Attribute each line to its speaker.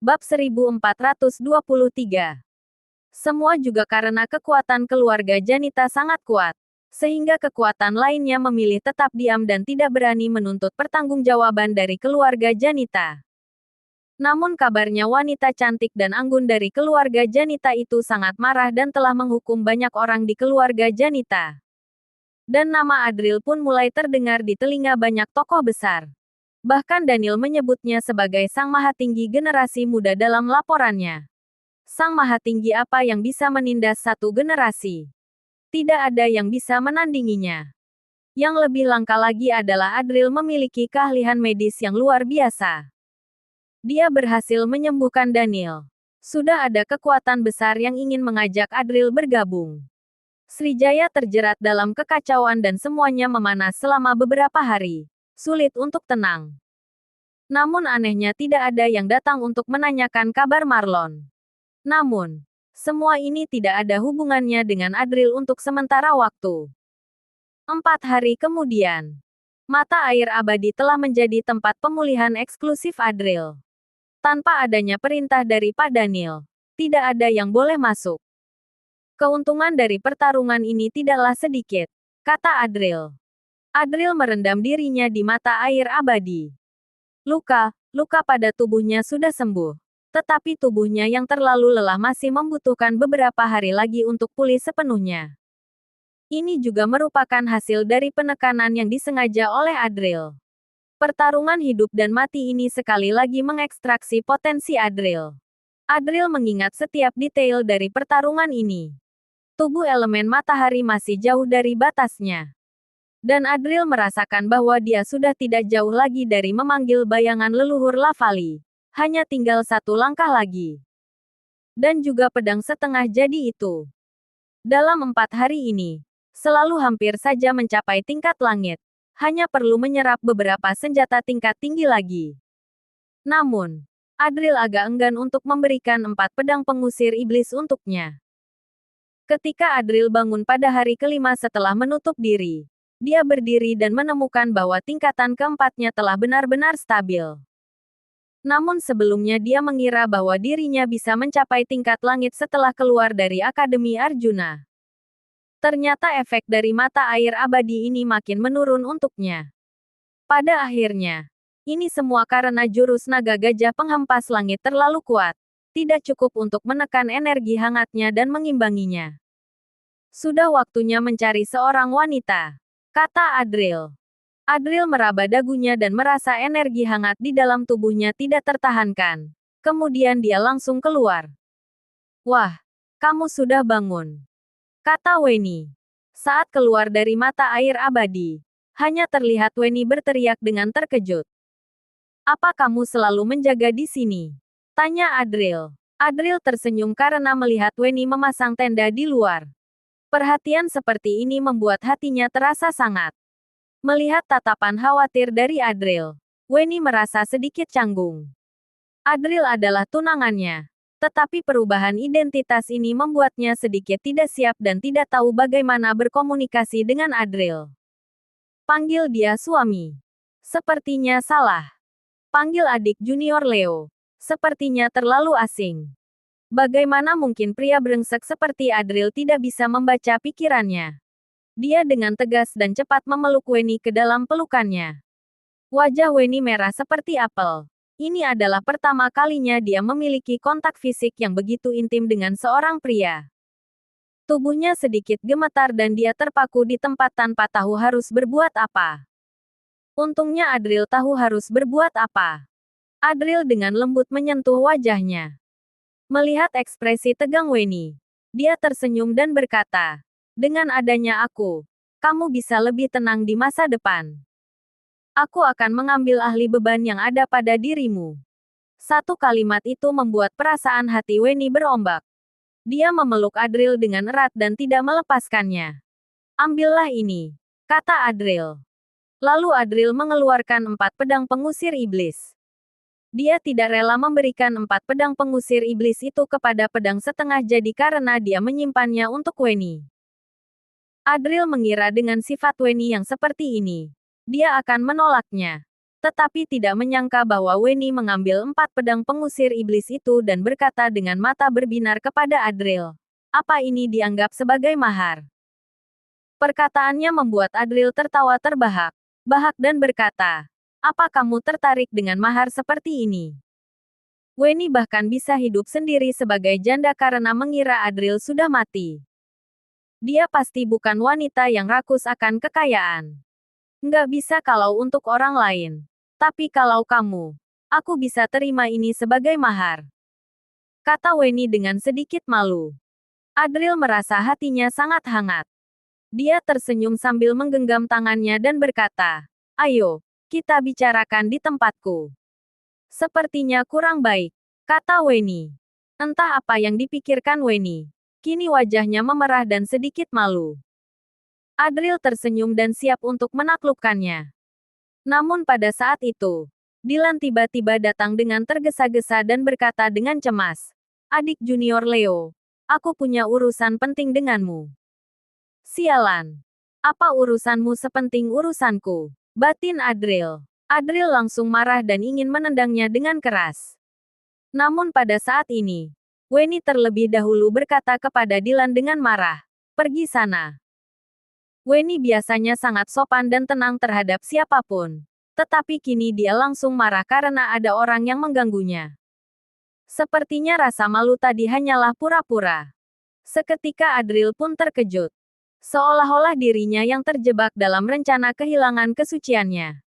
Speaker 1: Bab 1423. Semua juga karena kekuatan keluarga Janita sangat kuat, sehingga kekuatan lainnya memilih tetap diam dan tidak berani menuntut pertanggungjawaban dari keluarga Janita. Namun kabarnya wanita cantik dan anggun dari keluarga Janita itu sangat marah dan telah menghukum banyak orang di keluarga Janita. Dan nama Adril pun mulai terdengar di telinga banyak tokoh besar. Bahkan Daniel menyebutnya sebagai Sang Mahatinggi generasi muda dalam laporannya. Sang Mahatinggi apa yang bisa menindas satu generasi? Tidak ada yang bisa menandinginya. Yang lebih langka lagi adalah Adril memiliki keahlian medis yang luar biasa. Dia berhasil menyembuhkan Daniel. Sudah ada kekuatan besar yang ingin mengajak Adril bergabung. Srijaya terjerat dalam kekacauan dan semuanya memanas selama beberapa hari. Sulit untuk tenang. Namun anehnya tidak ada yang datang untuk menanyakan kabar Marlon. Namun, semua ini tidak ada hubungannya dengan Adril untuk sementara waktu. 4 hari kemudian, mata air abadi telah menjadi tempat pemulihan eksklusif Adril. Tanpa adanya perintah dari Pak Daniel, tidak ada yang boleh masuk. Keuntungan dari pertarungan ini tidaklah sedikit, kata Adril. Adril merendam dirinya di mata air abadi. Luka pada tubuhnya sudah sembuh. Tetapi tubuhnya yang terlalu lelah masih membutuhkan beberapa hari lagi untuk pulih sepenuhnya. Ini juga merupakan hasil dari penekanan yang disengaja oleh Adril. Pertarungan hidup dan mati ini sekali lagi mengekstraksi potensi Adril. Adril mengingat setiap detail dari pertarungan ini. Tubuh elemen matahari masih jauh dari batasnya. Dan Adril merasakan bahwa dia sudah tidak jauh lagi dari memanggil bayangan leluhur Lavali. Hanya tinggal satu langkah lagi. Dan juga pedang setengah jadi itu. Dalam 4 hari ini, selalu hampir saja mencapai tingkat langit. Hanya perlu menyerap beberapa senjata tingkat tinggi lagi. Namun, Adril agak enggan untuk memberikan 4 pedang pengusir iblis untuknya. Ketika Adril bangun pada hari kelima setelah menutup diri, dia berdiri dan menemukan bahwa tingkatan keempatnya telah benar-benar stabil. Namun sebelumnya dia mengira bahwa dirinya bisa mencapai tingkat langit setelah keluar dari Akademi Arjuna. Ternyata efek dari mata air abadi ini makin menurun untuknya. Pada akhirnya, ini semua karena jurus naga gajah penghempas langit terlalu kuat. Tidak cukup untuk menekan energi hangatnya dan mengimbanginya. Sudah waktunya mencari seorang wanita, kata Adril. Adril meraba dagunya dan merasa energi hangat di dalam tubuhnya tidak tertahankan. Kemudian dia langsung keluar. Wah, kamu sudah bangun, kata Weni. Saat keluar dari mata air abadi, hanya terlihat Weni berteriak dengan terkejut. Apa kamu selalu menjaga di sini? Tanya Adril. Adril tersenyum karena melihat Weni memasang tenda di luar. Perhatian seperti ini membuat hatinya terasa sangat. Melihat tatapan khawatir dari Adril, Weni merasa sedikit canggung. Adril adalah tunangannya. Tetapi perubahan identitas ini membuatnya sedikit tidak siap dan tidak tahu bagaimana berkomunikasi dengan Adril. Panggil dia suami. Sepertinya salah. Panggil adik junior Leo. Sepertinya terlalu asing. Bagaimana mungkin pria brengsek seperti Adril tidak bisa membaca pikirannya? Dia dengan tegas dan cepat memeluk Weni ke dalam pelukannya. Wajah Weni merah seperti apel. Ini adalah pertama kalinya dia memiliki kontak fisik yang begitu intim dengan seorang pria. Tubuhnya sedikit gemetar dan dia terpaku di tempat tanpa tahu harus berbuat apa. Untungnya Adril tahu harus berbuat apa. Adril dengan lembut menyentuh wajahnya. Melihat ekspresi tegang Weni, dia tersenyum dan berkata, dengan adanya aku, kamu bisa lebih tenang di masa depan. Aku akan mengambil ahli beban yang ada pada dirimu. Satu kalimat itu membuat perasaan hati Weni berombak. Dia memeluk Adril dengan erat dan tidak melepaskannya. Ambillah ini, kata Adril. Lalu Adril mengeluarkan 4 pedang pengusir iblis. Dia tidak rela memberikan 4 pedang pengusir iblis itu kepada pedang setengah jadi karena dia menyimpannya untuk Weni. Adril mengira dengan sifat Weni yang seperti ini, dia akan menolaknya. tetapi tidak menyangka bahwa Weni mengambil 4 pedang pengusir iblis itu dan berkata dengan mata berbinar kepada Adril. Apa ini dianggap sebagai mahar? Perkataannya membuat Adril tertawa terbahak-bahak dan berkata, apa kamu tertarik dengan mahar seperti ini? Weni bahkan bisa hidup sendiri sebagai janda karena mengira Adril sudah mati. Dia pasti bukan wanita yang rakus akan kekayaan. Nggak bisa kalau untuk orang lain. Tapi kalau kamu, aku bisa terima ini sebagai mahar. Kata Weni dengan sedikit malu. Adril merasa hatinya sangat hangat. Dia tersenyum sambil menggenggam tangannya dan berkata, ayo, kita bicarakan di tempatku. Sepertinya kurang baik, kata Weni. Entah apa yang dipikirkan Weni. Kini wajahnya memerah dan sedikit malu. Adril tersenyum dan siap untuk menaklukkannya. Namun pada saat itu, Dylan tiba-tiba datang dengan tergesa-gesa dan berkata dengan cemas, adik junior Leo, aku punya urusan penting denganmu. Sialan. Apa urusanmu sepenting urusanku? Batin Adril. Adril langsung marah dan ingin menendangnya dengan keras. Namun pada saat ini, Weni terlebih dahulu berkata kepada Dylan dengan marah, pergi sana. Weni biasanya sangat sopan dan tenang terhadap siapapun. Tetapi kini dia langsung marah karena ada orang yang mengganggunya. Sepertinya rasa malu tadi hanyalah pura-pura. Seketika Adril pun terkejut. Seolah-olah dirinya yang terjebak dalam rencana kehilangan kesuciannya.